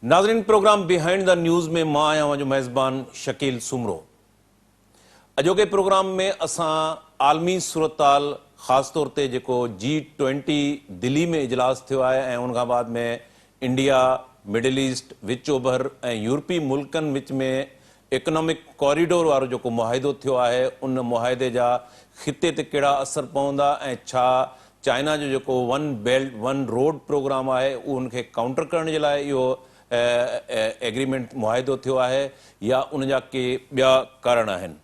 नाज़रीन, programme behind the news में मां आहियां मुंहिंजो मेज़बान शकील सुमरो। अॼोके प्रोग्राम में असां आलमी सूरताल ख़ासि तौर ते जेको G20 दिल्ली में इजलास थियो आहे ऐं उन खां बाद में इंडिया, मिडिल ईस्ट, विच ओभर ऐं यूरोपी मुल्कनि विच में इकनॉमिक कॉरिडोर वारो जेको मुआहिदो थियो आहे उन मुआहिदे जा ख़िते ते कहिड़ा असर पवंदा ऐं छा चाइना जो जेको one belt one road program आहे उहो उनखे काउंटर करण जे लाइ इहो एग्रीमेंट मुआहिदो थियो आहे या उन जा के ॿिया कारण आहिनि।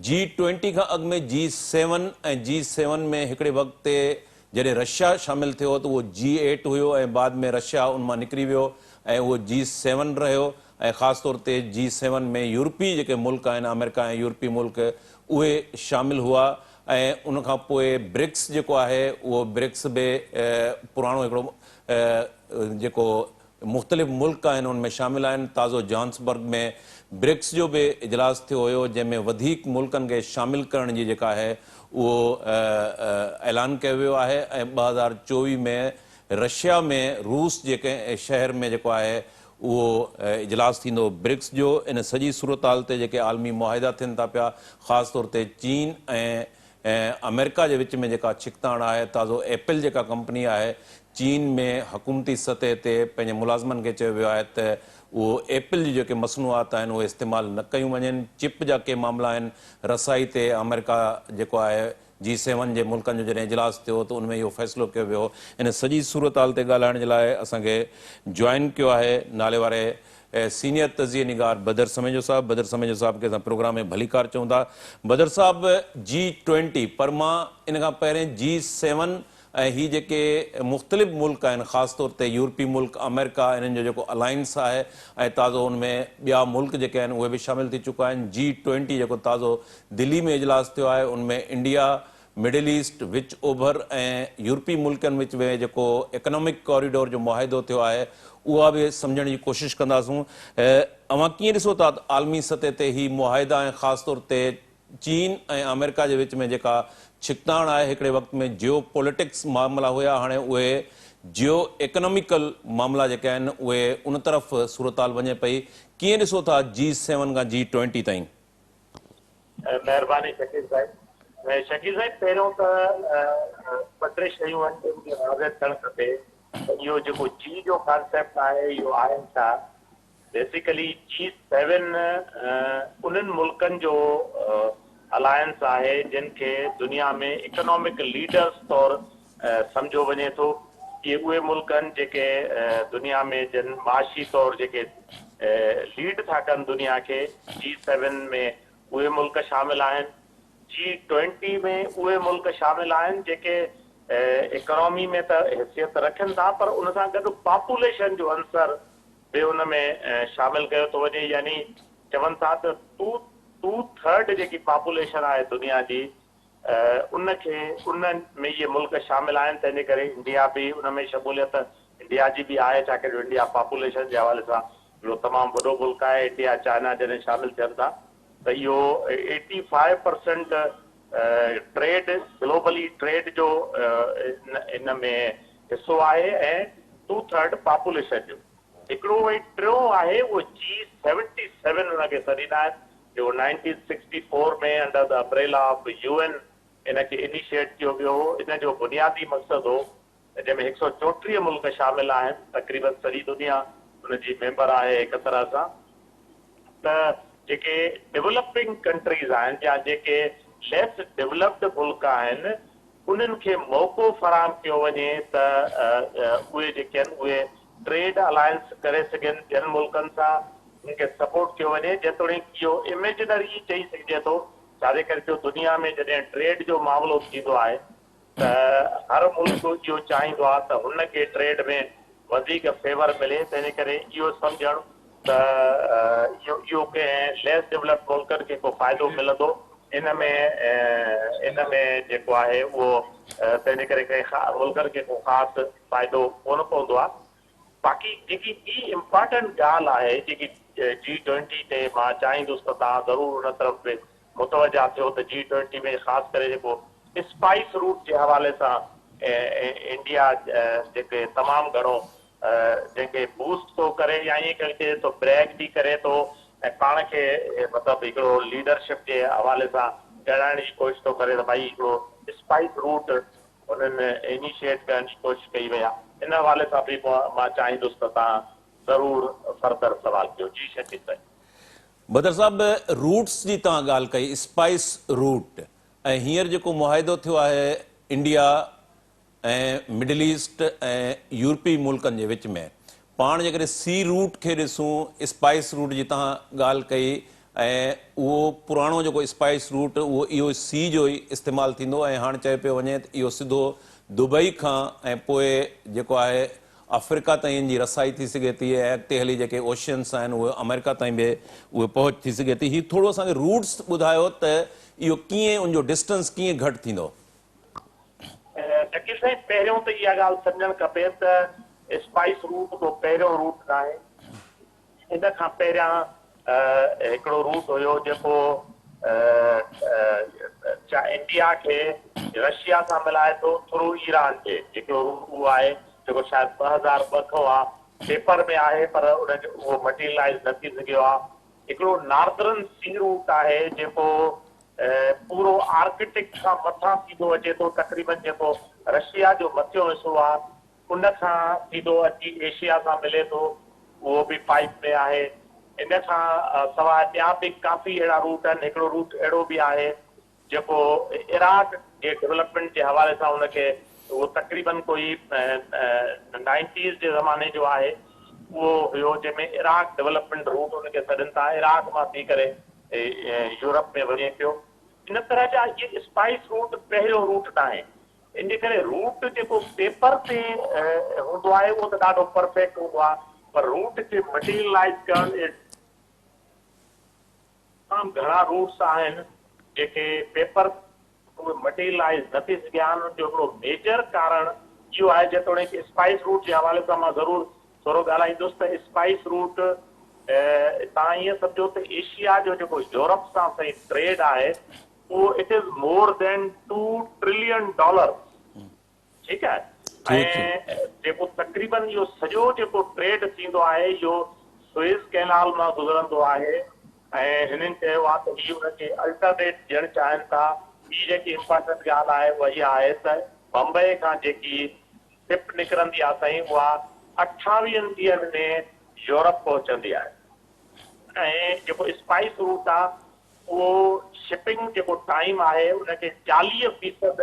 G20 खां अॻु में G7 ऐं G7 में हिकिड़े वक़्त ते जॾहिं रशिया शामिलु थियो त उहो G8 हुयो ऐं बाद में रशिया उन मां निकिरी वियो ऐं उहो G7 रहियो ऐं ख़ासि तौर ते G7 में यूरोपी जेके मुल्क आहिनि, अमेरिका ऐं यूरोपी मुल्क उहे शामिलु हुआ ऐं उन खां पोइ ब्रिक्स जेको आहे उहो ब्रिक्स बि पुराणो हिकिड़ो जेको मुख़्तलिफ़ मुल्क आहिनि उनमें शामिलु आहिनि। ताज़ो जॉन्सबर्ग में ब्रिक्स जो बि इजलास थियो हुयो जंहिंमें वधीक मुल्कनि खे शामिलु करण जी जेका आहे उहो ऐलान कयो वियो आहे ऐं 2024 में रशिया में रूस जेके शहर में जेको आहे उहो इजलास थींदो ब्रिक्स जो। इन सॼी सूरताल ते जेके आलमी मुआहिदा थियनि था पिया, ख़ासि तौर ते चीन ऐं अमेरिका जे विच में जेका छिकताण आहे, ताज़ो एप्पल जेका कंपनी आहे चीन में हुकूमती सतह ते पंहिंजे मुलाज़िमनि खे चयो वियो आहे त उहो एप्पल जी जेके मसनूआत आहिनि उहे इस्तेमालु न कयूं वञनि। चिप जा के मामला आहिनि, रसाई ते अमेरिका जेको आहे G7 जे मुल्कनि जो जॾहिं इजलास थियो त उनमें इहो फ़ैसिलो कयो वियो। इन सॼी सूरताल ते ॻाल्हाइण जे लाइ असांखे जॉइन कयो आहे नाले वारे सीनियर तज़िये निगार बदर समेजो साहब। बदर समेजो साहब खे असां प्रोग्राम में भली कार चऊं था। बदर साहब, G20 पर मां इन खां पहिरें G7 ऐं ही जेके मुख़्तलिफ़ मुल्क आहिनि, ख़ासि तौर ते यूरोपी मुल्क, अमेरिका, इन्हनि जो जेको अलायंस आहे ऐं ताज़ो उनमें ॿिया मुल्क जेके आहिनि उहे बि शामिलु थी चुका आहिनि। G20 जेको ताज़ो दिल्ली में इजलास थियो आहे उनमें इंडिया, मिडिल ईस्ट, विच ओभर ऐं यूरोपी मुल्कनि विच में जेको इकनॉमिक कॉरिडोर जो मुआहिदो थियो आहे उहा बि सम्झण जी कोशिशि कंदासूं। अवां कीअं ॾिसो था आलमी सतह ते ही मुआहिदा ऐं ख़ासि तौर ते चीन ऐं अमेरिका जे विच में जेका छिकताण आहे, हिकिड़े वक़्त में जियो पॉलिटिक्स मामला हुया, हाणे उहे जियो इकनॉमिकल मामला जेके आहिनि उहे उन तरफ़ सूरताल वञे पई। कीअं ॾिसो था G7 खां G20 ताईं? महिरबानी शकील साहिब। शकील साहिब, पहिरियों त ॿ टे शयूं आहिनि जंहिंखे वाज़ह थियणु खपे त इहो जेको जी जो कॉन्सेप्ट आहे इहो आहे छा। बेसिकली G7 उन्हनि मुल्कनि जो अलायंस आहे जिन खे दुनिया में इकनॉमिक लीडर्स तौरु सम्झो वञे थो। इहे उहे मुल्क आहिनि जेके दुनिया में जिन माशी तौरु जेके लीड था कनि दुनिया खे। G7 में उहे मुल्क शामिल आहिनि, G20 में उहे मुल्क शामिल आहिनि जेके इकोनॉमी में त हैसियत रखनि था पर उन सां गॾु पॉपुलेशन जो अंसर बि उन में शामिल कयो थो वञे। यानी चवनि था त टू थर्ड जेकी पॉपुलेशन आहे दुनिया जी उनखे उन में इहे मुल्क शामिल आहिनि। तंहिंजे करे इंडिया बि उन में शमूलियत इंडिया जी बि आहे, छाकाणि जो इंडिया पॉपुलेशन जे हवाले सां इहो तमामु वॾो मुल्क आहे। इंडिया चाइना जॾहिं शामिलु थियनि था त इहो 85% ट्रेड ग्लोबली ट्रेड जो इन में हिसो आहे ऐं 2/3 पॉपुलेशन जो। हिकिड़ो वरी टियों आहे उहो G77 हुनखे सॾींदा आहिनि जो 1964 में under the umbrella of UN इनखे इनिशिएट कयो वियो हो। इन जो बुनियादी मक़सदु हो जंहिंमें 134 मुल्क शामिल आहिनि, तक़रीबन सॼी दुनिया उनजी मेंबर आहे हिक तरह सां। त जेके डेवलपिंग कंट्रीज़ आहिनि या जेके लेस डेवलप्ड मुल्क आहिनि उन्हनि खे मौक़ो फराहम कयो वञे त उहे जेके आहिनि उहे ट्रेड अलायंस करे सघनि ॿियनि मुल्कनि सां, उनखे सपोर्ट कयो वञे। जेतोणीकि इहो इमेजिनरी चई सघिजे थो, छाजे करे जो दुनिया में जॾहिं ट्रेड जो मामिलो थींदो आहे त हर मुल्क इहो चाहींदो आहे त हुनखे ट्रेड में वधीक फेवर मिले। तंहिंजे करे इहो सम्झणु त इहो कंहिं लेस डेवलप्ड मुल्कनि खे को फ़ाइदो मिलंदो इन में जेको आहे उहो तंहिंजे करे कंहिं मुल्कनि खे को ख़ासि फ़ाइदो कोन पवंदो आहे। बाक़ी जेकी ॿी इम्पॉर्टेंट ॻाल्हि आहे जेकी G20 ते मां चाहींदुसि त तव्हां ज़रूरु हुन तरफ़ बि मुतवजा थियो त G20 में ख़ासि करे जेको स्पाइस रूट जे हवाले सां इंडिया जेके तमामु घणो जंहिंखे बूस्ट थो करे या ईअं कंहिंखे थो ब्रैग बि करे थो ऐं पाण खे मतिलबु हिकिड़ो लीडरशिप जे हवाले सां ॼाणाइण जी कोशिशि थो करे त भई हिकिड़ो स्पाइस रूट उन्हनि इनिशिएट करण जी कोशिशि कई वई आहे। इन हवाले सां बि मां चाहींदुसि त तव्हां ज़रूरु फर्दर सवाल कयो। जी शकील साईं। बदर साहब, रूट्स जी तव्हां ॻाल्हि कई, स्पाइस रूट, ऐं हींअर जेको मुआहिदो थियो आहे इंडिया ऐं मिडल ईस्ट ऐं यूरोपी मुल्कनि जे विच में, पाण जेकॾहिं सी रूट खे ॾिसूं, स्पाइस रूट जी तव्हां ॻाल्हि कई, ऐं उहो पुराणो जेको स्पाइस रूट उहो इहो सी जो ई इस्तेमालु थींदो, ऐं हाणे चयो पियो वञे त इहो सिधो दुबई खां ऐं पोइ जेको आहे अफ्रीका ताईं जी रसाई थी सघे थी, ऐं अॻिते हली जेके ओशियन्स आहिनि उहे अमेरिका ताईं बि उहे पहुच थी सघे थी। हीउ थोरो असांखे रूट्स ॿुधायो त इहो कीअं, उनजो डिस्टेंस कीअं घटि थींदो? शकील साईं, पहिरियों त इहा ॻाल्हि सम्झणु खपे त स्पाइस रूट को पहिरियों रूट न आहे। इन खां पहिरियां हिकिड़ो रूट हुयो जेको इंडिया खे रशिया सां मिलाए थो थ्रू ईरान जे, जेको रूट उहो आहे जेको शायदि 2002 खां आहे, पेपर में आहे पर उनजो उहो मटीरियलाइज़ न थी सघियो आहे। हिकिड़ो नॉर्दर्न सी रूट आहे जेको पूरो आर्कटिक खां मथां सीधो अचे थो, तक़रीबन जेको रशिया जो मथियों हिसो आहे उन खां सीधो अची एशिया सां मिले थो, उहो बि पाइप में आहे। इन खां सवाइ ॿिया बि काफ़ी अहिड़ा रूट आहिनि। हिकिड़ो रूट अहिड़ो बि आहे जेको इराक जे डेवलपमेंट जे हवाले सां उनखे उहो तक़रीबन कोई 90s जे ज़माने जो आहे, उहो हुयो जंहिंमें इराक डेवलपमेंट रूट उनखे सॾनि था, इराक मां थी करे यूरोप में वञे पियो। इन तरह जा इहे स्पाइस रूट पहिरियों रूट न आहे। इन करे रूट जेको पेपर ते हूंदो आहे उहो त ॾाढो परफेक्ट हूंदो आहे, पर रूट खे मटीरियलाइज़ करण तमामु घणा रूट्स आहिनि जेके पेपर उहे मटीरियलाइज़ न थी सघिया आहिनि। उनजो हिकिड़ो मेजर कारण इहो आहे, जेतोणीकि स्पाइस रूट जे हवाले सां मां ज़रूरु थोरो ॻाल्हाईंदुसि त स्पाइस रूट तव्हां ईअं सम्झो त एशिया जो जेको यूरोप सां साईं ट्रेड आहे उहो it is more than $2 trillion. ठीकु आहे। ऐं जेको तक़रीबन इहो सॼो जेको ट्रेड थींदो आहे इहो सुएज़ कैनाल मां गुज़रंदो आहे, ऐं हिननि चयो आहे त इहो हुनखे अल्टरनेट ॾियणु चाहिनि था। ॿी जेकी इम्पोर्टेंट ॻाल्हि आहे उहा इहा आहे त बम्बई खां जेकी शिप निकिरंदी आहे साईं उहा 28 ॾींहंनि में यूरोप पहुचंदी आहे, ऐं जेको स्पाइस रूट आहे उहो शिपिंग जेको टाइम आहे उनखे 40%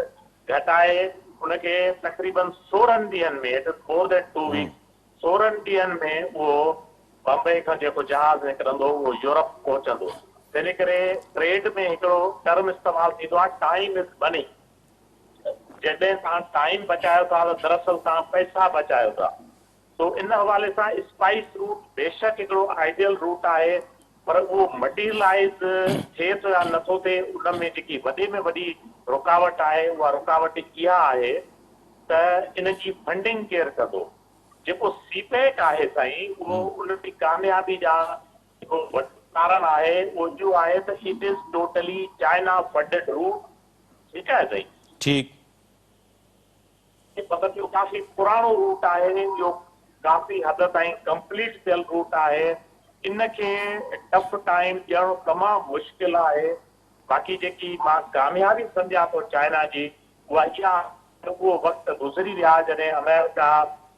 घटाए उनखे तक़रीबन 16 ॾींहंनि में, it is more than 2 weeks, 16 ॾींहंनि में उहो बम्बई खां जेको जहाज़ निकिरंदो उहो यूरोप पहुचंदो। इन करे ट्रेड में हिकिड़ो टर्म इस्तेमालु थींदो आहे, टाइम इज़ मनी। जॾहिं तव्हां टाइम बचायो था त दरअसल तव्हां पैसा बचायो था। तो इन हवाले सां स्पाइस रूट बेशक हिकिड़ो आइडियल रूट आहे, पर उहो मटीरियलाइज़ थिए थो या नथो थिए, उन में जेकी वॾे में वॾी रुकावट आहे उहा रुकावट इहा आहे त इन जी फंडिंग केरु कंदो। जेको सीपेक आहे साईं उहो उन जी कामयाबी जा जेको वॾो कारण आहे उहो इहो आहे त it is totally China funded route. ठीकु आहे साईं। ठीकु। मतिलबु इहो काफ़ी पुराणो रूट आहे, इहो काफ़ी हद ताईं कंप्लीट थियल रूट आहे। इनखे टफ टाइम ॾियणो तमामु मुश्किल आहे। बाक़ी जेकी मां कामयाबी सम्झां थो चाइना जी उहा इहा उहो वक़्तु गुज़री विया जॾहिं अमेरिका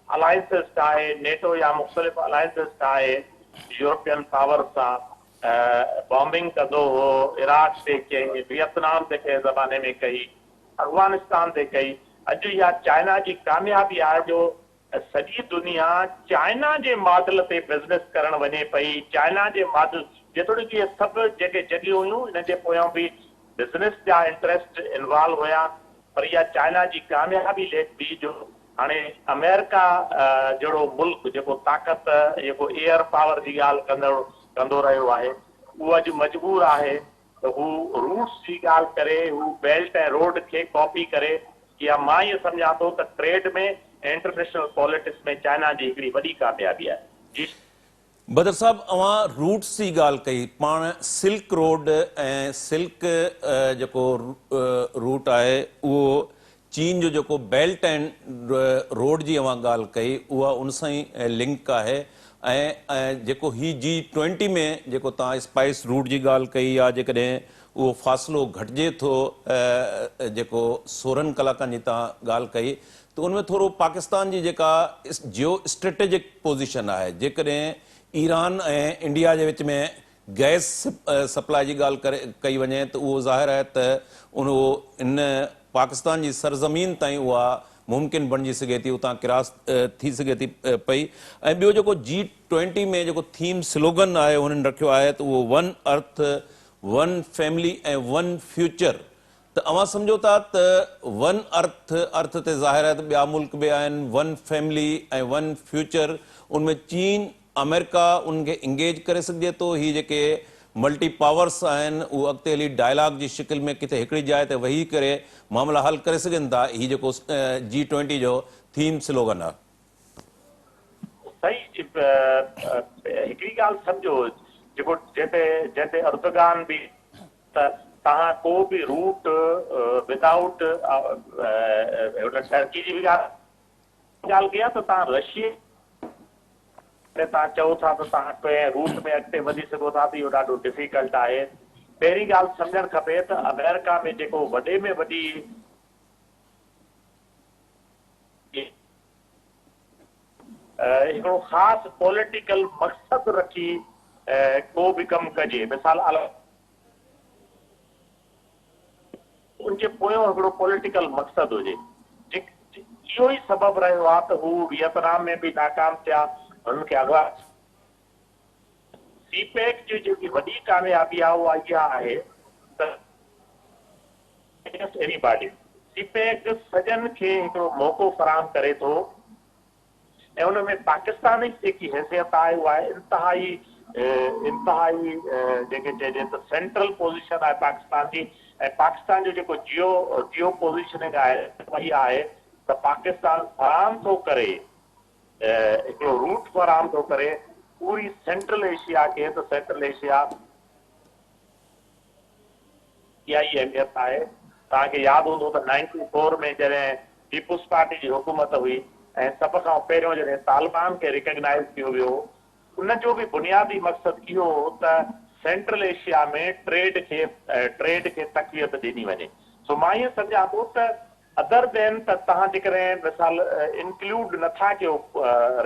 अलायंसिस ठाहे, नेटो या मुख़्तलिफ़ अलायंसिस ठाहे यूरोपियन पावर सां बॉम्बिंग कंदो हो, इराक ते कई, वियतनाम ते कंहिं ज़माने में कई, अफ़गानिस्तान ते कई। अॼु इहा चाइना जी कामयाबी आहे जो सॼी दुनिया चाइना जे मॉडल ते बिज़नेस करणु वञे पई। चाइना जे मॉडल जेतोणीकि इहे सभु जेके जॻहियूं हुयूं हिन जे पोयां बि बिज़नेस जा इंट्रस्ट इन्वॉल्व हुया, पर इहा चाइना जी कामयाबी बि जो हाणे अमेरिका जहिड़ो मुल्क जेको ताक़त जेको एयर पावर जी ॻाल्हि कंदो रहियो आहे उहो अॼु मजबूर आहे त हू रूट्स जी ॻाल्हि करे, हू बेल्ट ऐं रोड खे कॉपी करे। इहा मां इहो सम्झां थो त ट्रेड में इंटरनेशनल पॉलिटिक्स में चाइना जी हिकिड़ी वॾी कामयाबी आहे। जी बदर साहब, अवां रूट्स जी ॻाल्हि कई, पाण सिल्क रोड ऐं सिल्क जेको रूट आहे उहो चीन जो जेको बेल्ट एंड रोड जी अवां ॻाल्हि कई उहा उन सां ई लिंक आहे ऐं जेको ही G20 में जेको तव्हां स्पाइस रूट जी ॻाल्हि कई या जेकॾहिं उहो फ़ासिलो घटिजे थो जेको 16 कलाकनि जी तव्हां ॻाल्हि कई त उनमें थोरो पाकिस्तान जी जेका जियो स्ट्रेटेजिक पोज़ीशन आहे जेकॾहिं ईरान ऐं इंडिया जे विच में गैस सप्लाई जी ॻाल्हि कई वञे त उहो ज़ाहिर आहे त इन पाकिस्तान जी सरज़मीन ताईं उहा मुमकिन बणिजी सघे थी उतां क्रॉस थी सघे थी पई ऐं ॿियो जेको G20 में जेको थीम स्लोगन आहे हुननि रखियो आहे त उहो वन अर्थ वन फैमिली ऐं वन फ्यूचर त अवां सम्झो था त वन अर्थ ते ज़ाहिर आहे त ॿिया मुल्क बि आहिनि वन फैमिली ऐं वन फ्यूचर उनमें चीन अमेरिका उनखे इंगेज करे सघिजे थो ही जेके मल्टी पावर्स आहिनि उहो अॻिते हली डायलॉग जी शिकिल में किथे हिकिड़ी जाइ ते वेही करे मामला हल करे सघनि था ही जेको G20 जो थीम स्लोगन आहे सही हिकिड़ी ॻाल्हि सम्झो जेको जंहिंते अर्दगान बि त तव्हां को बि रूट विदाउट टर्की जी बि ॻाल्हि कई आहे त तव्हां रशिया तव्हां चओ था त तव्हां कंहिं रूट में अॻिते वधी सघो था त इहो ॾाढो डिफिकल्ट आहे पहिरीं ॻाल्हि सम्झणु खपे त अमेरिका में जेको वॾे में वॾी हिकिड़ो ख़ासि पॉलिटिकल मक़सदु रखी को बि कमु कजे मिसाल उनजे पोयों हिकिड़ो पॉलिटिकल मक़सदु हुजे इहो ई सबबु रहियो आहे त हू वियतनाम में बि नाकाम थिया हुननि खे अॻिवां सीपेक जी जेकी वॾी कामयाबी आहे उहा इहा आहे त एवरीबॉडी सीपेक सॼनि खे हिकिड़ो मौक़ो फराहम करे थो ऐं हुन में पाकिस्तान जी जेकी हैसियत आहे उहा आहे इंतिहाई जेके चइजे त सेंट्रल पोज़ीशन आहे पाकिस्तान जी ऐं पाकिस्तान जो जेको जियो पोज़ीशनिंग आहे उहा इहा आहे त पाकिस्तान फराहम थो करे हिकिड़ो रूट फराहम थो करे पूरी सेंट्रल एशिया खे त सेंट्रल एशिया इहा ई अहमियत आहे तव्हांखे यादि हूंदो त 94 में जॾहिं पीपुल्स पार्टी जी हुकूमत हुई ऐं सभ खां पहिरियों जॾहिं तालिबान खे रिकग्नाइज़ कयो वियो उनजो बि बुनियादी मक़सदु इहो हो त सेंट्रल एशिया में ट्रेड खे तक़वियत ॾिनी वञे सो मां ईअं सम्झां थो त अदर देन त तव्हां जेकॾहिं मिसाल इंक्लूड नथा कयो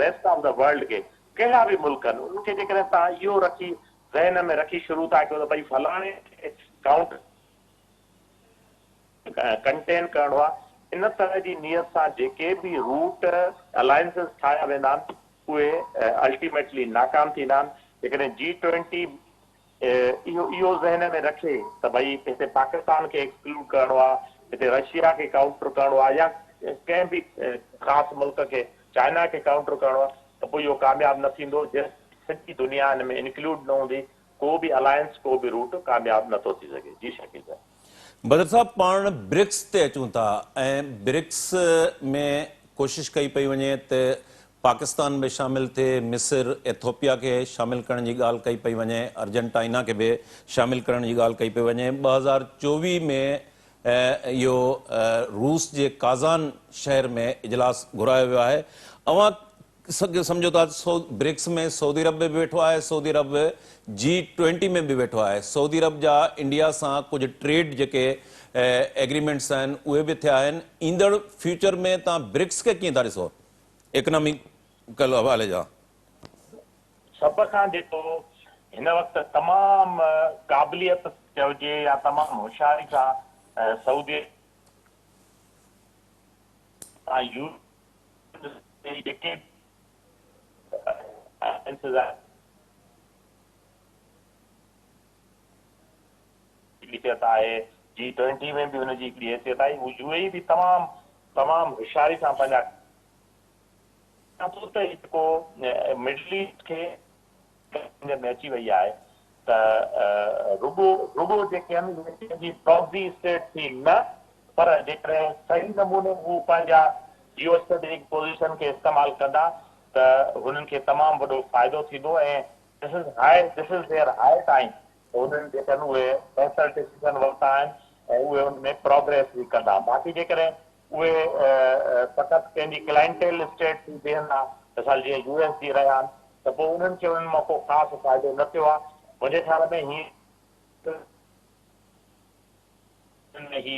रेस्ट ऑफ द वर्ल्ड खे कहिड़ा बि मुल्क आहिनि उनखे जेकॾहिं तव्हां इहो रखी ज़हन में रखी शुरू था कयो त भई फलाणे काउंट कंटेन करणो आहे इन तरह जी नियत सां जेके बि रूट अलायंसिस ठाहिया वेंदा आहिनि उहे अल्टीमेटली नाकाम थींदा आहिनि जेकॾहिं G20 इहो ज़हन में रखे त भई हिते पाकिस्तान खे एक्सक्लूड करणो आहे हिते रशिया खे काउंटर करणो आहे या कंहिं बि ख़ासि मुल्क खे चाइना खे काउंटर करणो आहे त पोइ इहो कामयाबु न थींदो सॼी दुनिया हिन में इंक्लूड न हूंदी को बि अलायंस को बि रूट कामयाबु नथो थी सघे जी शकील साहब बदर साहब पाण ब्रिक्स ते अचूं था ऐं ब्रिक्स में कोशिशि कई पई वञे त पाकिस्तान में शामिल थिए मिस्र एथोपिया खे शामिल करण जी ॻाल्हि कई पई वञे अर्जेंटाइना खे बि शामिल करण जी ॻाल्हि कई पई वञे 2024 में इहो रूस जे काज़ान शहर में इजलास घुरायो वियो आहे अवां सम्झो था ब्रिक्स में सऊदी अरब बि वेठो आहे सऊदी अरब G20 में बि वेठो आहे सऊदी अरब जा इंडिया सां कुझु ट्रेड जेके एग्रीमेंट्स आहिनि उहे बि थिया आहिनि ईंदड़ फ्यूचर में तव्हां ब्रिक्स खे कीअं था ॾिसो इकोनॉमिकल हवाले जा सभ खां जेको हिन वक़्तु तमामु क़ाबिलियत चइजे या तमामु होशियारी सां सऊदी जेके हैसियत आहे G20 में बि हुनजी हिकिड़ी हैसियत आहे UAE बि तमामु होशियारी सां पंहिंजा त जेको मिडल ईस्ट खे में अची वई आहे त रुगो जेके आहिनि प्रॉक्सी स्टेट थी न पर जेकॾहिं सही नमूने हू पंहिंजा जियो स्ट्रेटेजिक पोज़ीशन खे इस्तेमालु कंदा त हुननि खे तमामु वॾो फ़ाइदो थींदो ऐं this is their high time उन्हनि जेके आहिनि उहे बहितर डिसीजन वरिता आहिनि ऐं उहे हुन में प्रोग्रेस बि कंदा बाक़ी जेकॾहिं उहे फ़क़ति कंहिंजी क्लाइंटेल स्टेट थी थियनि था, मिसाल जीअं US थी रहिया आहिनि, त पोइ उन्हनि खे उन्हनि मां को ख़ासि फ़ाइदो न थियो आहे। मुंहिंजे ख़्याल में ही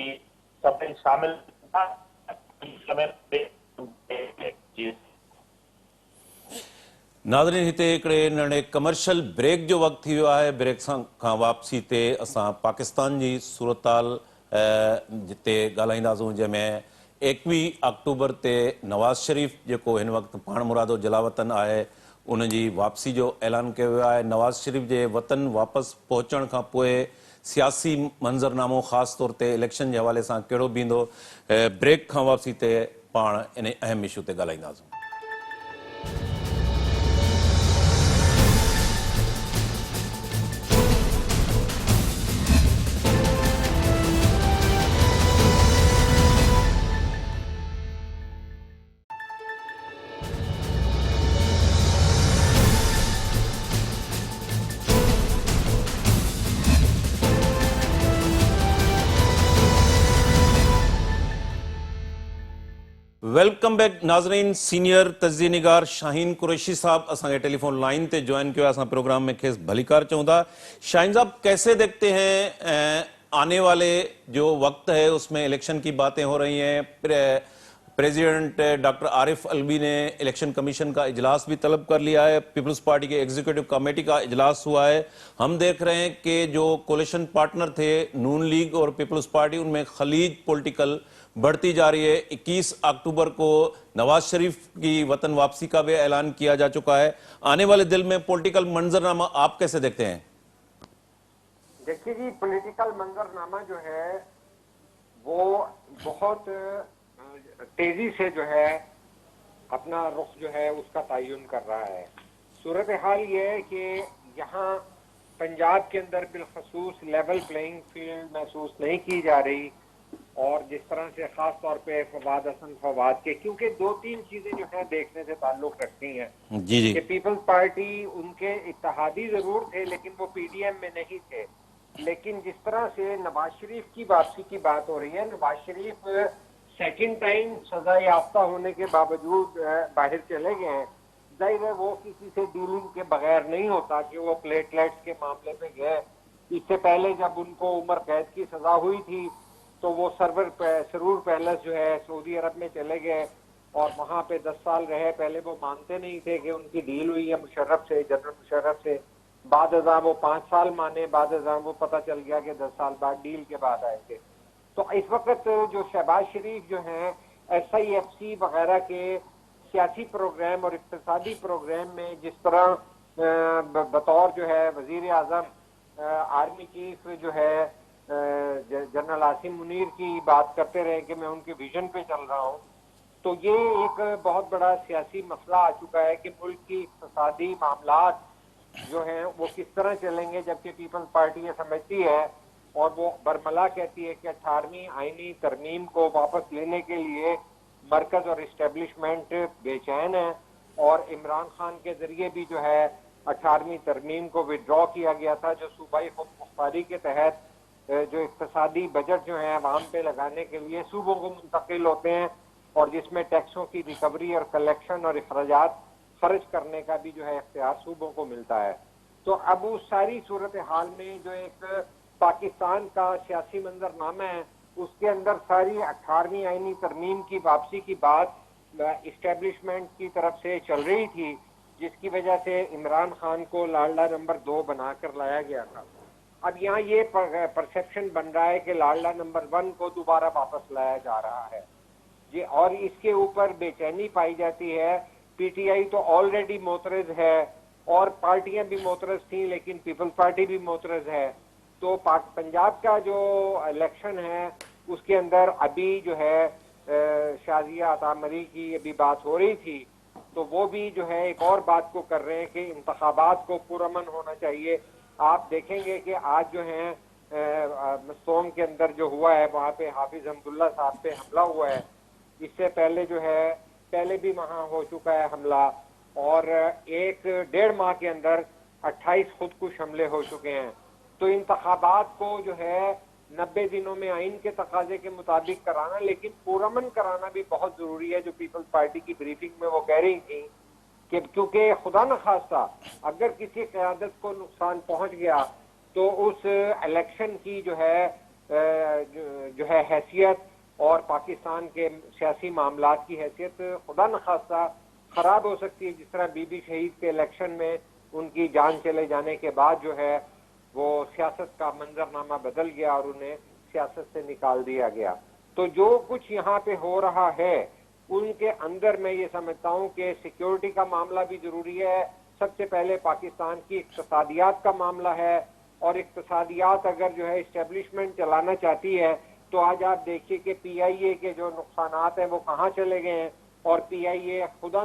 सभई शामिल नाज़रीन, हिते हिकिड़े नंढे कमर्शियल ब्रेक जो वक़्तु थी वियो आहे। ब्रेक खां वापसी ते असां पाकिस्तान जी सूरताल जिते ॻाल्हाईंदासूं, जंहिंमें 21 अक्टूबर ते नवाज़ शरीफ़ जेको हिन वक़्तु पाण मुरादो जलावतन आहे, उन जी वापसी जो ऐलान कयो वियो आहे। नवाज़ शरीफ़ जे वतन वापसि पहुचण खां पोइ सियासी मंज़रनामो ख़ासि तौर ते इलेक्शन जे हवाले सां कहिड़ो बीहंदो, ब्रेक खां वापसी ते पाण इन अहम इशू ते ॻाल्हाईंदासूं। वेलकम बैक नाज़रीन। सीनियर तज़िये निगार शाहीन कुरैशी साहब असांखे टेलीफोन लाइन ते ज्वाइन किया। असां प्रोग्राम में खेस भलीकार चऊं था। शाहीन साहब, कैसे देखते हैं आने वाले जो वक्त है उसमें इलेक्शन की बातें हो रही हैं। प्रेसिडेंट डॉक्टर आरिफ अलवी ने इलेक्शन कमीशन का इजलास भी तलब कर लिया है। पीपल्स पार्टी के एग्जीक्यूटिव कमेटी का इजलास हुआ है। हम देख रहे हैं कि जो कोलिशन पार्टनर थे नून लीग और पीपल्स पार्टी, उनमें खलीज पॉलिटिकल बढ़ती जा रही है। 21 अक्टूबर को नवाज शरीफ की वतन वापसी का भी ऐलान किया जा चुका है। आने वाले दिल में पॉलिटिकल मंजरनामा आप कैसे देखते हैं? देखिए जी, पॉलिटिकल मंजरनामा जो है वो बहुत तेजी से जो है अपना रुख जो है उसका तयन कर रहा है। सूरत हाल ये है कि यहाँ पंजाब के अंदर बिलखसूस लेवल प्लेइंग फील्ड महसूस नहीं की जा रही, और जिस तरह से खास तौर पे फवाद हसन फवाद के, क्योंकि दो तीन चीजें जो है देखने से ताल्लुक रखती हैं जी कि पीपल्स पार्टी उनके इत्तेहादी जरूर थे लेकिन वो PDM में नहीं थे। लेकिन जिस तरह से नवाज शरीफ की वापसी की बात हो रही है, नवाज शरीफ सेकंड टाइम सजा याफ्ता होने के बावजूद बाहर चले गए हैं। जाहिर है वो किसी से डीलिंग के बगैर नहीं होता कि वो प्लेटलेट्स के मामले में गए। इससे पहले जब उनको उम्र कैद की सजा हुई थी तो वो सरूर पैलेस जो है सऊदी अरब में चले गए और वहां पे 10 साल रहे। पहले वो मानते नहीं थे कि उनकी डील हुई है मुशर्रफ से, जनरल मुशर्रफ से। बाद वो 5 साल माने, बाद वो पता चल गया कि 10 साल बाद डील के बाद आए थे। तो इस वक्त जो शहबाज शरीफ जो हैं SIFC वगैरह के सियासी प्रोग्राम और इक्तिसादी प्रोग्राम में जिस तरह बतौर जो है वजीर आजम आर्मी चीफ जो है जनरल आसिम मुनीर की बात करते रहे कि मैं उनके विजन पे चल रहा हूँ, तो ये एक बहुत बड़ा सियासी मसला आ चुका है कि मुल्क की इक्तिसादी मामलात जो हैं वो किस तरह चलेंगे, जबकि पीपल्स पार्टी ये समझती है और वो बरमला कहती है कि 18वीं आईनी तरमीम को वापस लेने के लिए मरकज और इस्टेब्लिशमेंट बेचैन है। और इमरान खान के जरिए भी जो है 18वीं तरमीम को विड्रॉ किया गया था, जो सूबाई खुद मुख्तारी के तहत जो इक्तिसादी बजट जो है आवाम पे लगाने के लिए सूबों को मुंतकिल होते हैं, और जिसमें टैक्सों की रिकवरी और कलेक्शन और अखराजात खर्च करने का भी जो है इख्तियार सूबों को मिलता है। तो अब उस सारी सूरत हाल में जो एक पाकिस्तान का सियासी मंजरनामा है उसके अंदर सारी 18वीं आईनी तरमीम की वापसी की बात इस्टेब्लिशमेंट की तरफ से चल रही थी, जिसकी वजह से इमरान खान को लाडला नंबर 2 बनाकर लाया गया था। अब यहाँ ये परसेप्शन बन रहा है कि लाडला नंबर 1 को दोबारा वापस लाया जा रहा है जी, और इसके ऊपर बेचैनी पाई जाती है। PTI तो ऑलरेडी मोतरज है और पार्टियां भी मोतरज थी, लेकिन पीपल्स पार्टी भी मोतरज है। तो पंजाब का जो इलेक्शन है उसके अंदर अभी जो है शाजिया अतामरी की अभी बात हो रही थी, तो वो भी जो है एक और बात को कर रहे हैं कि इंतखाबात को पुरअमन होना चाहिए। आप देखेंगे कि आज जो है मस्तोम के अंदर जो हुआ है वहाँ पे हाफिज अब्दुल्ला साहब पे हमला हुआ है। इससे पहले जो है पहले भी वहाँ हो चुका है हमला, और 1-1.5 माह के अंदर 28 खुदकुश हमले हो चुके हैं। तो इंतखाबात को जो है 90 دنوں میں آئین کے تقاضے کے مطابق کرانا، لیکن پرامن کرانا بھی بہت ضروری ہے، جو پیپلز پارٹی کی بریفنگ میں وہ کہہ رہی تھی کہ کیونکہ خدا نخواستہ اگر کسی قیادت کو نقصان پہنچ گیا تو اس الیکشن کی جو ہے حیثیت اور پاکستان کے سیاسی معاملات کی حیثیت خدا نخواستہ خراب ہو سکتی ہے، جس طرح بی بی شہید کے الیکشن میں ان کی جان چلے جانے کے بعد جو ہے وہ سیاست کا منظرنامہ بدل گیا اور انہیں سیاست سے نکال دیا گیا۔ تو جو کچھ یہاں پہ ہو رہا ہے ان کے اندر میں یہ سمجھتا ہوں کہ سیکیورٹی کا معاملہ بھی ضروری ہے، سب سے پہلے پاکستان کی اقتصادیات کا معاملہ ہے، اور اقتصادیات اگر جو ہے اسٹیبلشمنٹ چلانا چاہتی ہے تو آج آپ دیکھیے کہ پی آئی اے کے جو نقصانات ہیں وہ کہاں چلے گئے ہیں، اور پی آئی اے خدا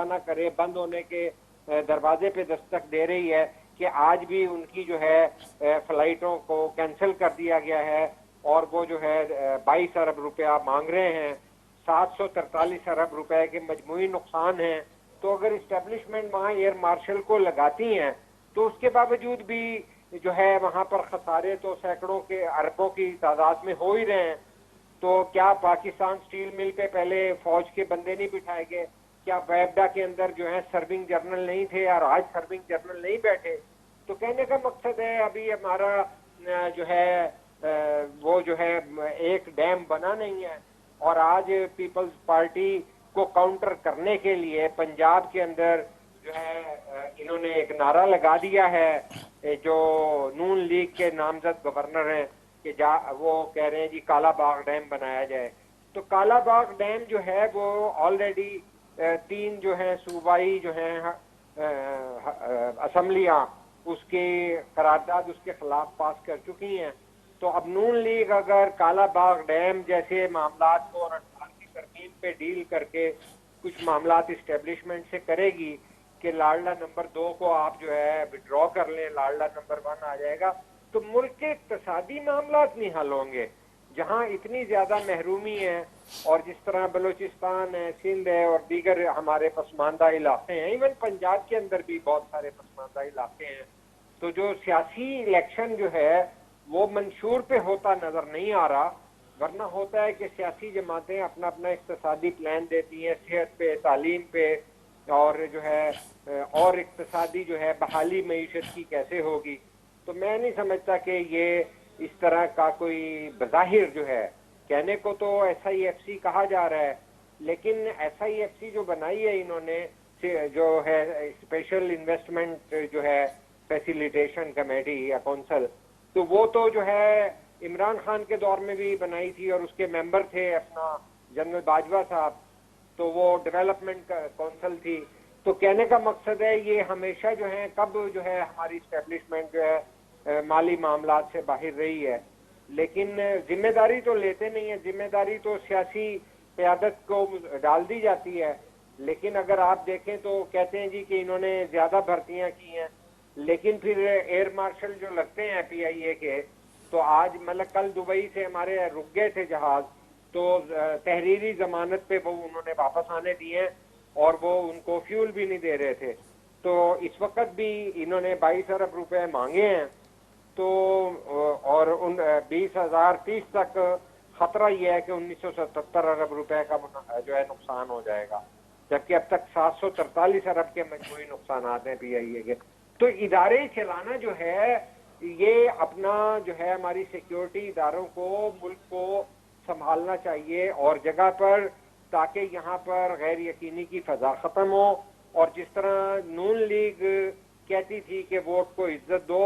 نہ کرے بند ہونے کے دروازے پہ دستک دے رہی ہے کہ آج بھی ان کی جو ہے فلائٹوں کو کینسل کر دیا گیا ہے، اور وہ جو ہے 22 ارب روپیہ مانگ رہے ہیں، 743 ارب روپے کے مجموعی نقصان ہیں۔ تو اگر اسٹیبلشمنٹ وہاں ایئر مارشل کو لگاتی ہیں تو اس کے باوجود بھی جو ہے وہاں پر خسارے تو سینکڑوں کے اربوں کی تعداد میں ہو ہی رہے ہیں۔ تو کیا پاکستان سٹیل مل پہ پہلے فوج کے بندے نہیں بٹھائے گئے؟ کیا ویبڈا کے اندر جو ہے سرونگ جرنل نہیں تھے اور آج سرونگ جرنل نہیں بیٹھے؟ تو کہنے کا مقصد ہے ابھی ہمارا جو ہے وہ جو ہے ایک ڈیم بنا نہیں ہے، اور آج پیپلز پارٹی کو کاؤنٹر کرنے کے لیے پنجاب کے اندر جو ہے انہوں نے ایک نعرہ لگا دیا ہے، جو نون لیگ کے نامزد گورنر ہیں کہ وہ کہہ رہے ہیں جی کالا باغ ڈیم بنایا جائے۔ تو کالا باغ ڈیم جو ہے وہ آلریڈی 3 جو ہیں صوبائی جو ہیں اسمبلیاں اس کی قرارداد اس کے خلاف پاس کر چکی ہیں۔ تو اب نون لیگ اگر کالا باغ ڈیم جیسے معاملات کو اور 18 ترمیم پہ ڈیل کر کے کچھ معاملات اسٹیبلشمنٹ سے کرے گی کہ لاڈلا نمبر 2 کو آپ جو ہے وڈرا کر لیں، لاڈلا نمبر 1 آ جائے گا، تو ملک کے اقتصادی معاملات نہیں حل ہوں گے۔ جہاں اتنی زیادہ محرومی ہے، اور جس طرح بلوچستان ہے، سندھ ہے اور دیگر ہمارے پسماندہ علاقے ہیں، ایون پنجاب کے اندر بھی بہت سارے پسماندہ علاقے ہیں، تو جو سیاسی الیکشن جو ہے وہ منشور پہ ہوتا نظر نہیں آ رہا، ورنہ ہوتا ہے کہ سیاسی جماعتیں اپنا اپنا اقتصادی پلان دیتی ہیں صحت پہ، تعلیم پہ، اور جو ہے اور اقتصادی جو ہے بحالی معیشت کی کیسے ہوگی۔ تو میں نہیں سمجھتا کہ یہ اس طرح کا کوئی بظاہر جو ہے، کہنے کو تو ایس آئی ایف سی کہا جا رہا ہے، لیکن ایس آئی ایف سی جو بنائی ہے انہوں نے جو ہے اسپیشل انویسٹمنٹ جو ہے فیسیلیٹیشن کمیٹی یا کونسل، تو وہ تو جو ہے عمران خان کے دور میں بھی بنائی تھی اور اس کے ممبر تھے اپنا جنرل باجوہ صاحب، تو وہ ڈیولپمنٹ کونسل تھی۔ تو کہنے کا مقصد ہے یہ ہمیشہ جو ہے کب جو ہے ہماری اسٹیبلشمنٹ جو ہے مالی معاملات سے باہر رہی ہے، لیکن ذمہ داری تو لیتے نہیں ہیں، ذمہ داری تو سیاسی قیادت کو ڈال دی جاتی ہے۔ لیکن اگر آپ دیکھیں تو کہتے ہیں جی کہ انہوں نے زیادہ بھرتیاں کی ہیں، لیکن پھر ایئر مارشل جو لگتے ہیں پی آئی اے کے، تو آج مطلب کل دبئی سے ہمارے رک گئے تھے جہاز، تو تحریری ضمانت پہ وہ انہوں نے واپس آنے دیے ہیں، اور وہ ان کو فیول بھی نہیں دے رہے تھے۔ تو اس وقت بھی انہوں نے 22 ارب روپے مانگے ہیں، تو اور 2030 تک خطرہ یہ ہے کہ 1977 ارب روپے کا جو ہے نقصان ہو جائے گا، جبکہ اب تک 743 ارب کے مجموعی نقصانات ہیں پی آئی اے کے۔ تو ادارے چلانا جو ہے یہ اپنا جو ہے ہماری سیکیورٹی اداروں کو، ملک کو سنبھالنا چاہیے اور جگہ پر، تاکہ یہاں پر غیر یقینی کی فضا ختم ہو۔ اور جس طرح نون لیگ کہتی تھی کہ ووٹ کو عزت دو،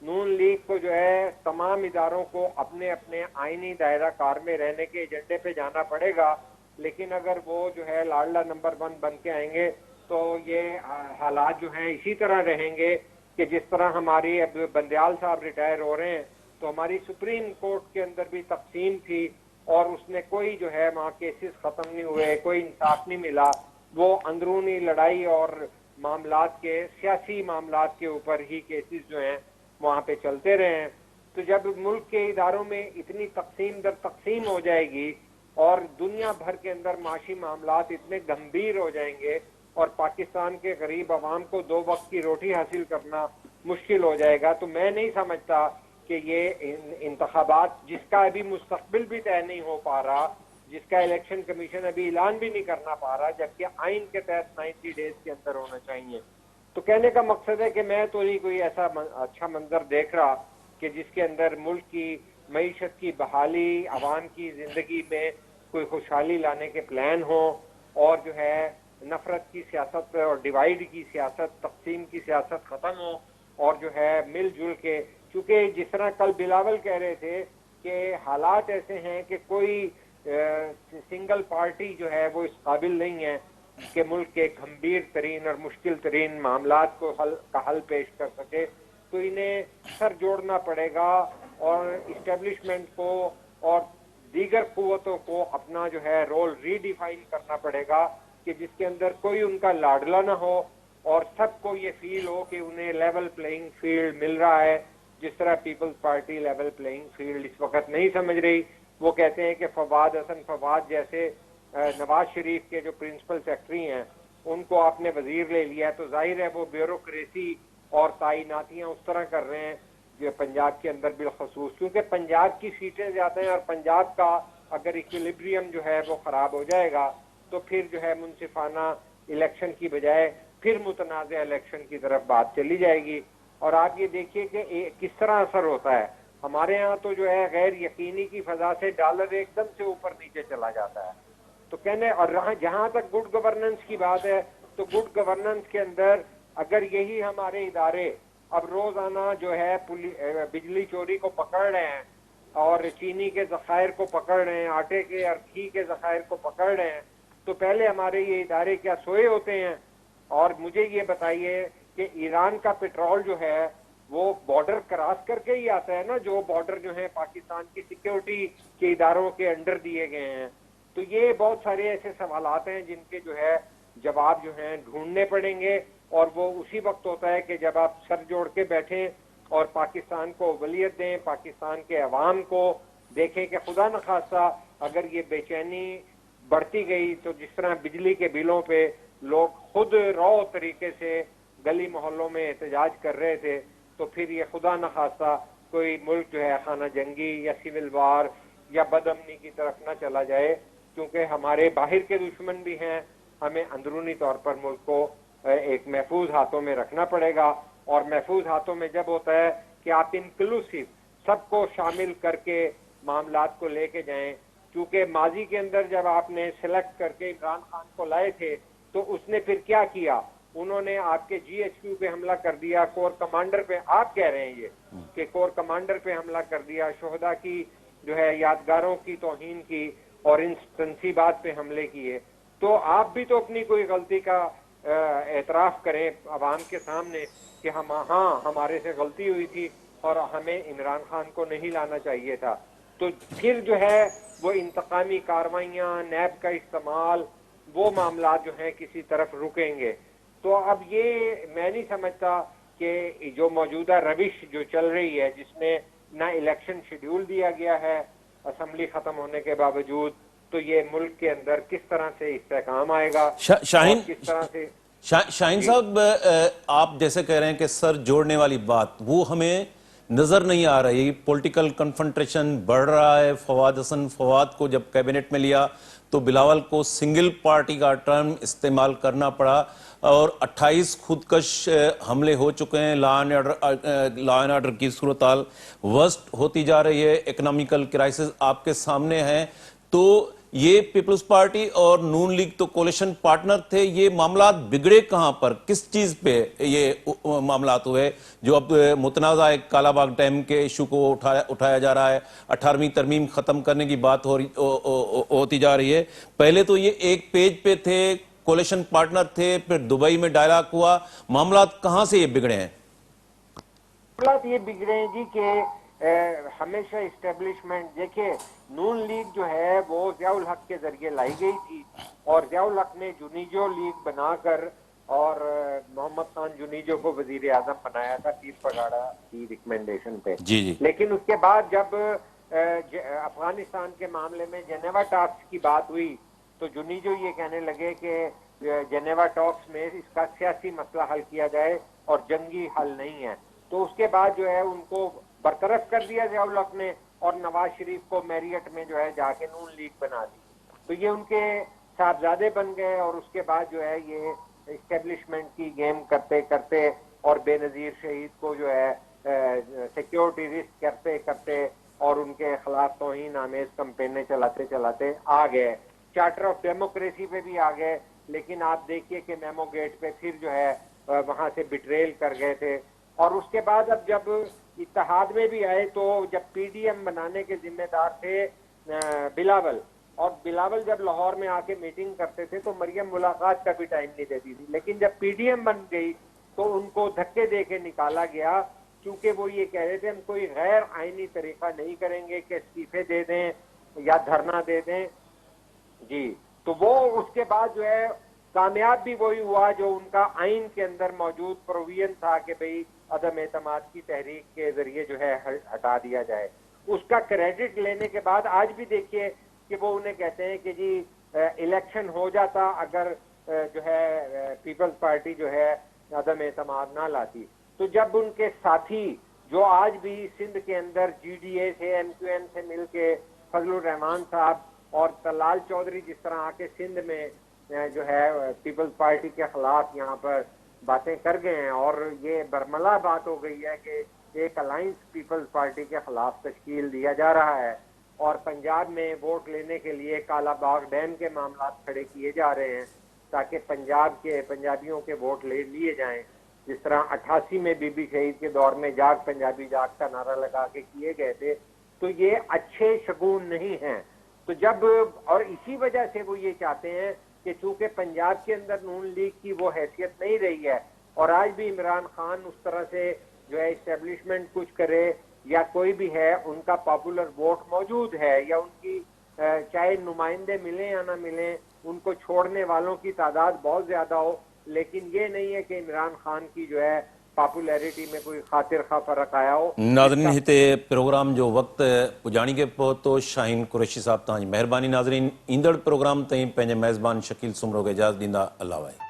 نون لیگ کو جو ہے تمام اداروں کو اپنے اپنے آئینی دائرہ کار میں رہنے کے ایجنڈے پہ جانا پڑے گا، لیکن اگر وہ جو ہے لاڈلا نمبر 1 بن کے آئیں گے تو یہ حالات جو ہیں اسی طرح رہیں گے کہ جس طرح ہماری اب بندیال صاحب ریٹائر ہو رہے ہیں، تو ہماری سپریم کورٹ کے اندر بھی تقسیم تھی اور اس نے کوئی جو ہے وہاں کیسز ختم نہیں ہوئے، کوئی انصاف نہیں ملا، وہ اندرونی لڑائی اور معاملات کے، سیاسی معاملات کے اوپر ہی کیسز جو ہیں وہاں پہ چلتے رہے ہیں۔ تو جب ملک کے اداروں میں اتنی تقسیم در تقسیم ہو جائے گی اور دنیا بھر کے اندر معاشی معاملات اتنے گمبھیر ہو جائیں گے اور پاکستان کے غریب عوام کو 2 وقت کی روٹی حاصل کرنا مشکل ہو جائے گا، تو میں نہیں سمجھتا کہ یہ انتخابات جس کا ابھی مستقبل بھی طے نہیں ہو پا رہا، جس کا الیکشن کمیشن ابھی اعلان بھی نہیں کرنا پا رہا، جبکہ آئین کے تحت 90 ڈیز کے اندر ہونا چاہیے. تو کہنے کا مقصد ہے کہ میں تو نہیں کوئی ایسا اچھا منظر دیکھ رہا کہ جس کے اندر ملک کی معیشت کی بحالی، عوام کی زندگی میں کوئی خوشحالی لانے کے پلان ہوں، اور جو ہے نفرت کی سیاست اور ڈیوائیڈ کی سیاست، تقسیم کی سیاست ختم ہو، اور جو ہے مل جل کے، چونکہ جس طرح کل بلاول کہہ رہے تھے کہ حالات ایسے ہیں کہ کوئی سنگل پارٹی جو ہے وہ اس قابل نہیں ہے کہ ملک کے گھمبیر ترین اور مشکل ترین معاملات کو حل پیش کر سکے. تو انہیں سر جوڑنا پڑے گا اور اسٹیبلشمنٹ کو اور دیگر قوتوں کو اپنا جو ہے رول ری ڈیفائن کرنا پڑے گا کہ جس کے اندر کوئی ان کا لاڈلا نہ ہو اور سب کو یہ فیل ہو کہ انہیں لیول پلینگ فیلڈ مل رہا ہے، جس طرح Peoples Party level playing field اس وقت نہیں سمجھ رہی. وہ کہتے ہیں کہ فواد حسن فواد جیسے نواز شریف کے جو پرنسپل سیکرٹری ہیں ان کو آپ نے وزیر لے لیا، تو ظاہر ہے وہ بیوروکریسی اور تعیناتیاں اس طرح کر رہے ہیں جو پنجاب کے اندر بالخصوص، کیونکہ پنجاب کی سیٹیں زیادہ ہیں اور پنجاب کا اگر ایکویلیبریم جو ہے وہ خراب ہو جائے گا تو پھر جو ہے منصفانہ الیکشن کی بجائے پھر متنازع الیکشن کی طرف بات چلی جائے گی. اور آپ یہ دیکھیے کہ کس طرح اثر ہوتا ہے. ہمارے ہاں تو جو ہے غیر یقینی کی فضا سے ڈالر ایک دم سے اوپر نیچے چلا جاتا ہے. تو کہنے اور جہاں تک گڈ گورننس کی بات ہے تو گڈ گورننس کے اندر اگر یہی ہمارے ادارے اب روزانہ جو ہے بجلی چوری کو پکڑ رہے ہیں اور چینی کے ذخائر کو پکڑ رہے ہیں، آٹے کے اور گھی کے ذخائر کو پکڑ رہے ہیں، تو پہلے ہمارے یہ ادارے کیا سوئے ہوتے ہیں؟ اور مجھے یہ بتائیے کہ ایران کا پیٹرول جو ہے وہ بارڈر کراس کر کے ہی آتا ہے نا، جو بارڈر جو ہے پاکستان کی سیکیورٹی کے اداروں کے انڈر دیے گئے ہیں. تو یہ بہت سارے ایسے سوالات ہیں جن کے جو ہے جواب جو ہیں ڈھونڈنے پڑیں گے، اور وہ اسی وقت ہوتا ہے کہ جب آپ سر جوڑ کے بیٹھیں اور پاکستان کو اولویت دیں، پاکستان کے عوام کو دیکھیں کہ خدا نخواستہ اگر یہ بے چینی بڑھتی گئی تو جس طرح بجلی کے بلوں پہ لوگ خود رو طریقے سے گلی محلوں میں احتجاج کر رہے تھے، تو پھر یہ خدا نخواستہ کوئی ملک جو ہے خانہ جنگی یا سول وار یا بد امنی کی طرف نہ چلا جائے. کیونکہ ہمارے باہر کے دشمن بھی ہیں، ہمیں اندرونی طور پر ملک کو ایک محفوظ ہاتھوں میں رکھنا پڑے گا. اور محفوظ ہاتھوں میں جب ہوتا ہے کہ آپ انکلوسیو سب کو شامل کر کے معاملات کو لے کے جائیں. کیونکہ ماضی کے اندر جب آپ نے سلیکٹ کر کے عمران خان کو لائے تھے تو اس نے پھر کیا کیا؟ انہوں نے آپ کے جی ایچ کیو پہ حملہ کر دیا، کور کمانڈر پہ، آپ کہہ رہے ہیں یہ کہ کور کمانڈر پہ حملہ کر دیا، شہداء کی جو ہے یادگاروں کی توہین کی اور ان تنصیبات پہ حملے کیے. تو آپ بھی تو اپنی کوئی غلطی کا اعتراف کریں عوام کے سامنے کہ ہاں ہمارے سے غلطی ہوئی تھی اور ہمیں عمران خان کو نہیں لانا چاہیے تھا. تو پھر جو ہے وہ انتقامی کارروائیاں، نیب کا استعمال، وہ معاملات جو ہیں کسی طرف رکیں گے. تو اب یہ میں نہیں سمجھتا کہ جو موجودہ روش جو چل رہی ہے جس میں نہ الیکشن شیڈیول دیا گیا ہے اسمبلی ختم ہونے کے باوجود، تو یہ ملک کے اندر کس طرح سے استحکام آئے گا شاہین اور کس طرح سے. شاہین صاحب، آپ جیسے کہہ رہے ہیں کہ سر جوڑنے والی بات وہ ہمیں نظر نہیں آ رہی. پولیٹیکل کنفرنٹریشن بڑھ رہا ہے. فواد حسن فواد کو جب کیبنٹ میں لیا تو بلاول کو سنگل پارٹی کا ٹرم استعمال کرنا پڑا اور 28 خودکش حملے ہو چکے ہیں. لا اینڈ آرڈر کی صورتحال ورسٹ ہوتی جا رہی ہے. اکنامیکل کرائسس آپ کے سامنے ہیں. تو یہ پیپلز پارٹی اور نون لیگ تو کولیشن پارٹنر تھے. یہ معاملات بگڑے کہاں پر؟ کس چیز پہ یہ معاملات ہوئے جو اب متنازع کالا باغ ڈیم کے ایشو کو اٹھایا جا رہا ہے؟ 18ویں ترمیم ختم کرنے کی بات ہوتی جا رہی ہے. پہلے تو یہ ایک پیج پہ تھے، کولیشن پارٹنر تھے، پھر دبئی میں ڈائلاگ ہوا. معاملات کہاں سے یہ بگڑے ہیں؟ معاملات یہ بگڑے ہیں جی کہ ہمیشہ اسٹیبلشمنٹ، دیکھیں نون لیگ جو ہے وہ ضیاء الحق کے ذریعے لائی گئی تھی اور ضیاء الحق نے جنیجو لیگ بنا کر اور محمد خان جنیجو کو وزیر اعظم بنایا تھا پیر پگاڑا کی ریکمنڈیشن پہ. جی. لیکن اس کے بعد جب افغانستان کے معاملے میں جنیوا ٹاکس کی بات ہوئی تو جنیجو یہ کہنے لگے کہ جنیوا ٹاکس میں اس کا سیاسی مسئلہ حل کیا جائے اور جنگی حل نہیں ہے. تو اس کے بعد جو ہے ان کو बरतरफ कर दिया ज़ियाउल हक ने और नवाज शरीफ को मैरियट में जो है जाके नून लीग बना दी। तो ये उनके साहबजादे बन गए और उसके बाद जो है ये इस्टेब्लिशमेंट की गेम करते करते और बेनज़ीर शहीद को जो है सिक्योरिटी रिस्क करते करते और उनके खिलाफ तौहीन आमेज कैंपेनें चलाते चलाते आ गए। चार्टर ऑफ डेमोक्रेसी पे भी आ गए, लेकिन आप देखिए कि मेमो गेट पे फिर जो है वहां से बिट्रेल कर गए थे। और उसके बाद अब जब इत्तेहाद में भी आए तो जब पीडीएम बनाने के जिम्मेदार थे बिलावल, और बिलावल जब लाहौर में आके मीटिंग करते थे तो मरियम मुलाकात का भी टाइम नहीं देती थी, लेकिन जब पीडीएम बन गई तो उनको धक्के दे के निकाला गया, क्योंकि वो ये कह रहे थे हम कोई गैर आईनी तरीका नहीं करेंगे कि इस्तीफे दे दें या धरना दे दें जी। तो वो उसके बाद जो है कामयाब भी वही हुआ जो उनका आइन के अंदर मौजूद प्रोविजन था कि भाई अदम एतमाद की तहरीक के जरिए जो है हटा दिया जाए। उसका क्रेडिट लेने के बाद आज भी देखिए कि वो उन्हें कहते हैं कि जी इलेक्शन हो जाता अगर जो है पीपल्स पार्टी जो है अदम एतमाद ना लाती। तो जब उनके साथी जो आज भी सिंध के अंदर जीडीए से एमक्यूएम से मिलके फजलुर रहमान साहब और तलाल चौधरी जिस तरह आके सिंध में जो है पीपल्स पार्टी के खिलाफ यहाँ पर बातें कर गए हैं और ये बरमला बात हो गई है कि एक अलायंस पीपल्स पार्टी के खिलाफ तश्कील दिया जा रहा है और पंजाब में वोट लेने के लिए काला बाग डैम के मामला खड़े किए जा रहे हैं ताकि पंजाबियों के वोट लिए जाएं। जिस तरह 88 में बीबी शहीद के दौर में जाग पंजाबी जाग का नारा लगा के किए गए थे, तो ये अच्छे शगुन नहीं हैं। तो जब और इसी वजह से वो ये चाहते हैं कि चूंकि पंजाब के अंदर नून लीग की वो हैसियत नहीं रही है और आज भी इमरान खान उस तरह से जो है इस्टेब्लिशमेंट कुछ करे या कोई भी है उनका पॉपुलर वोट मौजूद है या उनकी चाहे नुमाइंदे मिले या ना मिले उनको छोड़ने वालों की तादाद बहुत ज्यादा हो, लेकिन ये नहीं है कि इमरान खान की जो है पॉपुलैरिटी में कोई खातिर खा फर्क आया हो। नाज़रीन हिते प्रोग्राम जो वक्त पुजाणी के पहुतो शाहीन कुरैशी साहब तव्हांजी महिरबानी। नाज़रीन ईंदड़ प्रोग्राम ताईं पंहिंजे मेज़बान शकील सुमरो खे इजाज़त ॾींदा। अल्लाह वाहे।